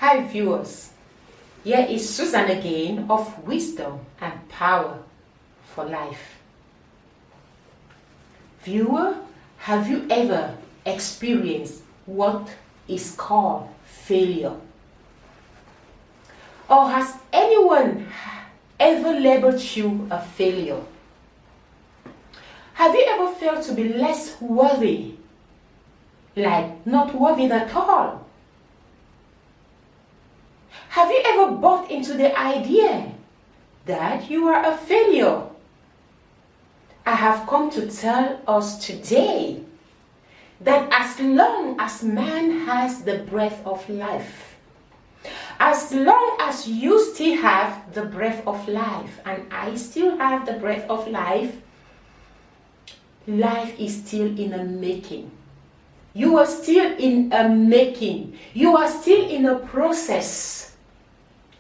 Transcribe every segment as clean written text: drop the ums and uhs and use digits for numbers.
Hi viewers, here is Susan again of Wisdom and Power for Life. Viewer, have you ever experienced what is called failure? Or has anyone ever labeled you a failure? Have you ever felt to be less worthy, like not worthy at all? Have you ever bought into the idea that you are a failure? I have come to tell us today that as long as man has the breath of life, as long as you still have the breath of life and I still have the breath of life, life is still in a making. You are still in a making. You are still in a process.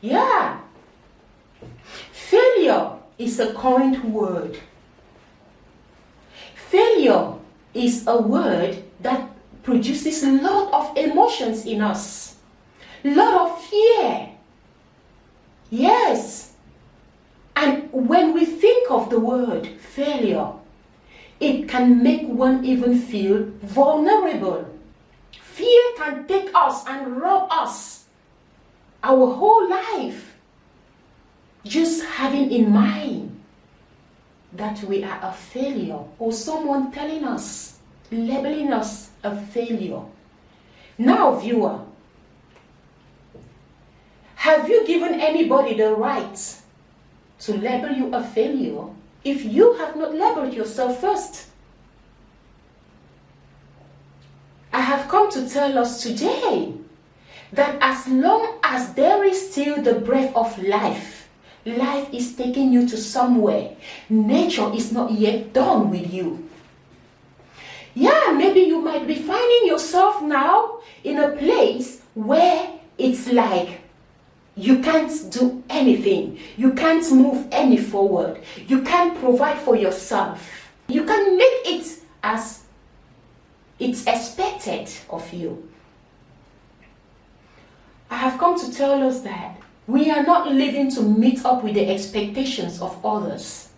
Yeah. Failure is a coined word. Failure is a word that produces a lot of emotions in us. A lot of fear. Yes. And when we think of the word failure, it can make one even feel vulnerable. Fear can take us and rob us our whole life, just having in mind that we are a failure, or someone telling us, labeling us a failure. Now, viewer, have you given anybody the right to label you a failure if you have not labeled yourself first? I have come to tell us today that as long as there is still the breath of life, life is taking you to somewhere. Nature is not yet done with you. Yeah, maybe you might be finding yourself now in a place where it's like you can't do anything. You can't move any forward. You can't provide for yourself. You can make it as it's expected of you. I have come to tell us that we are not living to meet up with the expectations of others.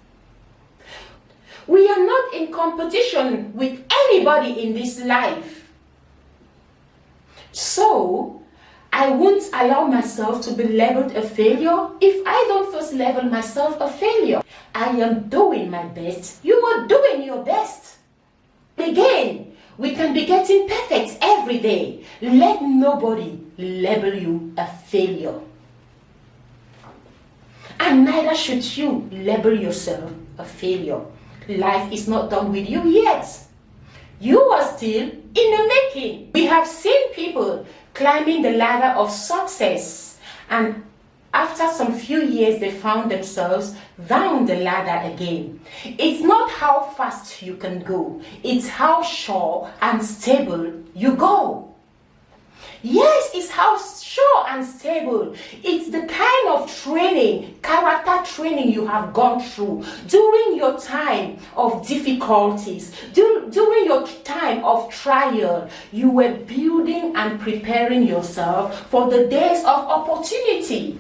We are not in competition with anybody in this life. So, I won't allow myself to be labeled a failure if I don't first label myself a failure. I am doing my best. You are doing your best. Again, we can be getting perfect every day. Let nobody label you a failure. And neither should you label yourself a failure. Life is not done with you yet. You are still in the making. We have seen people climbing the ladder of success, and after some few years they found themselves down the ladder again. It's not how fast you can go, it's how sure and stable you go. Yes, it's how sure and stable. It's the kind of training, character training you have gone through during your time of difficulties, during your time of trial. You were building and preparing yourself for the days of opportunity.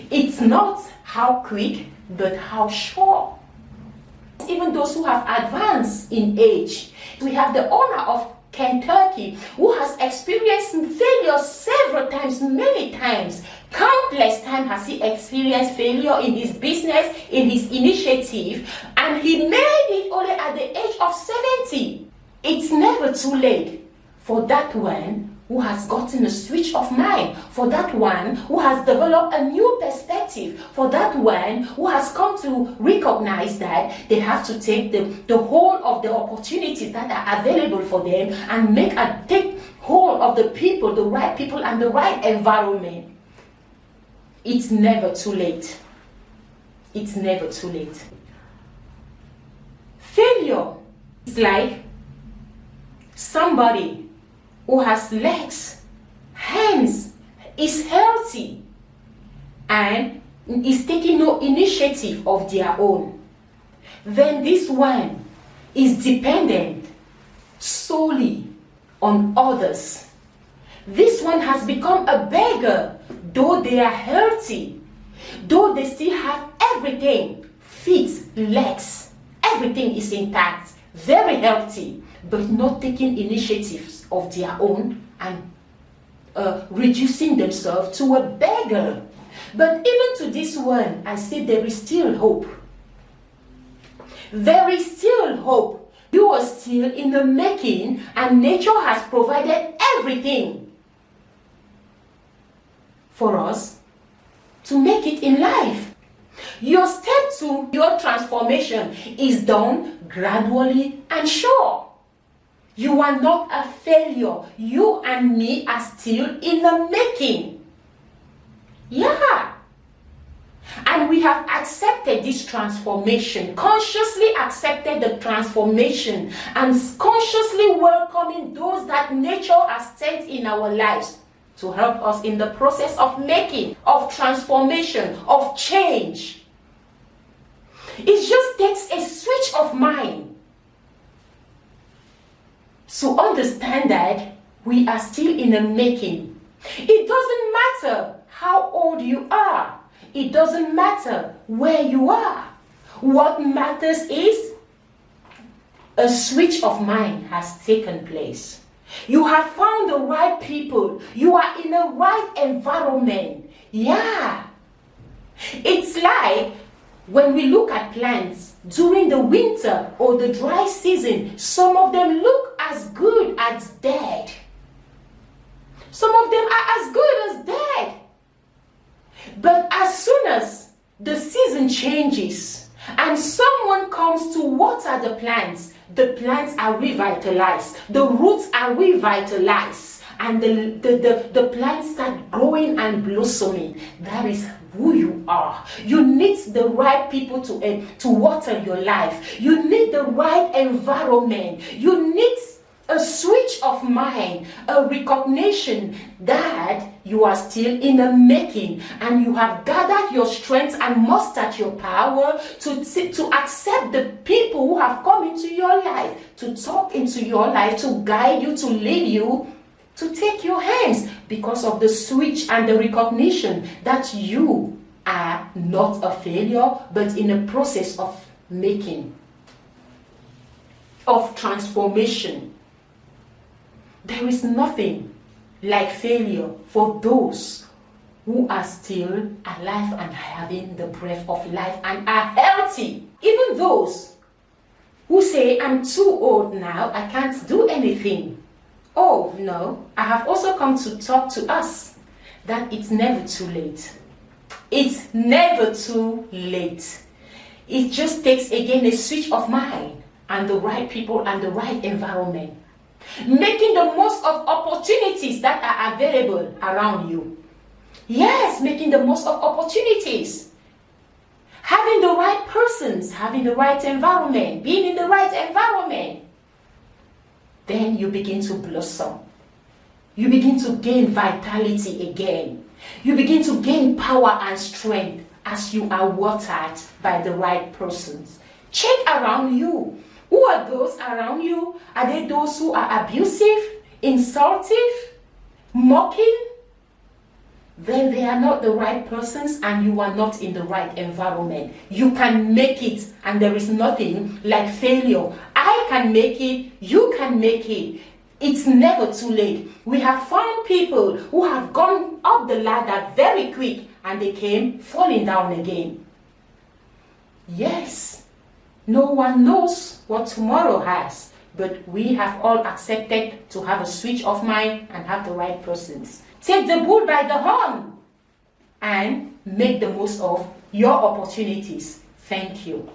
It's not how quick, but how sure. Even those who have advanced in age. We have the owner of Kentucky, who has experienced failure several times, many times. Countless times has he experienced failure in his business, in his initiative, and he made it only at the age of 70. It's never too late for that one who has gotten a switch of mind, for that one who has developed a new perspective, for that one who has come to recognize that they have to take the whole of the opportunities that are available for them and take hold of the people, the right people and the right environment. It's never too late. It's never too late. Failure is like somebody who has legs, hands, is healthy, and is taking no initiative of their own. Then this one is dependent solely on others. This one has become a beggar, though they are healthy, though they still have everything, feet, legs, everything is intact, very healthy, but not taking initiatives of their own and reducing themselves to a beggar. But even to this one, I say there is still hope. There is still hope. You are still in the making, and nature has provided everything for us to make it in life. Your step to your transformation is done gradually and sure. You are not a failure. You and me are still in the making. Yeah. And we have accepted this transformation, consciously accepted the transformation, and consciously welcoming those that nature has sent in our lives to help us in the process of making, of transformation, of change. It just takes a switch of mind to understand that we are still in the making. It doesn't matter how old you are. It doesn't matter where you are. What matters is a switch of mind has taken place. You have found the right people. You are in the right environment. Yeah. It's like when we look at plants during the winter or the dry season, some of them look as good as dead. Some of them are as good as dead. But as soon as the season changes and someone comes to water the plants are revitalized, the roots are revitalized, and the plants start growing and blossoming. That is who you are. You need the right people to water your life. You need the right environment. You need a switch of mind, a recognition that you are still in the making, and you have gathered your strength and mustered your power to accept the people who have come into your life, to talk into your life, to guide you, to lead you, to take your hands, because of the switch and the recognition that you are not a failure, but in a process of making, of transformation. There is nothing like failure for those who are still alive and having the breath of life and are healthy. Even those who say, I'm too old now, I can't do anything. Oh no, I have also come to talk to us that it's never too late. It's never too late. It just takes again a switch of mind and the right people and the right environment. Making the most of opportunities that are available around you. Yes, making the most of opportunities. Having the right persons, having the right environment, being in the right environment. Then you begin to blossom. You begin to gain vitality again. You begin to gain power and strength as you are watered by the right persons. Check around you. Who are those around you? Are they those who are abusive, insultive, mocking? Then they are not the right persons and you are not in the right environment. You can make it, and there is nothing like failure. I can make it, you can make it. It's never too late. We have found people who have gone up the ladder very quick and they came falling down again. Yes. No one knows what tomorrow has, but we have all accepted to have a switch of mind and have the right persons. Take the bull by the horn and make the most of your opportunities. Thank you.